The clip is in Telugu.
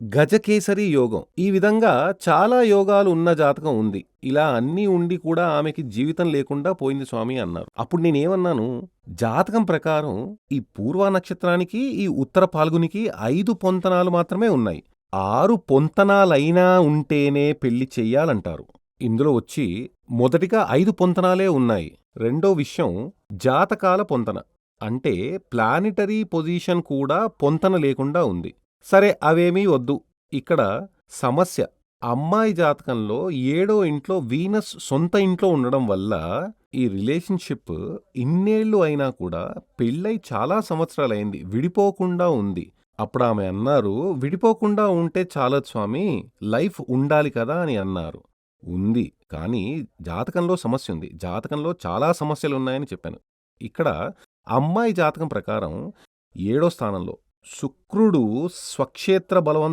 గజకేసరి యోగం. ఈ విధంగా చాలా యోగాలు ఉన్న జాతకం ఉంది. ఇలా అన్నీ ఉండి కూడా ఆమెకి జీవితం లేకుండా పోయింది స్వామి అన్నారు. అప్పుడు నేనేమన్నాను, జాతకం ప్రకారం ఈ పూర్వ నక్షత్రానికి, ఈ ఉత్తర ఫాల్గునికి 5 పొంతనాలు మాత్రమే ఉన్నాయి. 6 పొంతనాలైనా ఉంటేనే పెళ్లి చెయ్యాలంటారు. ఇందులో వచ్చి మొదటిగా 5 పొంతనాలే ఉన్నాయి. రెండో విషయం జాతకాల పొంతన. అంటే ప్లానిటరీ పొజిషన్ కూడా పొంతన లేకుండా ఉంది. సరే అవేమీ వద్దు. ఇక్కడ సమస్య అమ్మాయి జాతకంలో 7వ ఇంట్లో వీనస్ సొంత ఇంట్లో ఉండడం వల్ల ఈ రిలేషన్‌షిప్ ఇన్నేళ్లు అయినా కూడా పెళ్ళై చాలా సంవత్సరాలయింది. విడిపోకుండా ఉంది. అప్పుడామె అన్నారు, "విడిపోకుండా ఉంటే చాలదు స్వామి, లైఫ్ ఉండాలి కదా" అని అన్నారు. ఉంది. కానీ జాతకంలో సమస్యుంది. జాతకంలో చాలా సమస్యలున్నాయని చెప్పాను. ఇక్కడ అమ్మాయి జాతకం ప్రకారం 7వ స్థానంలో శుక్రుడు స్వక్షేత్ర బలవంతుడు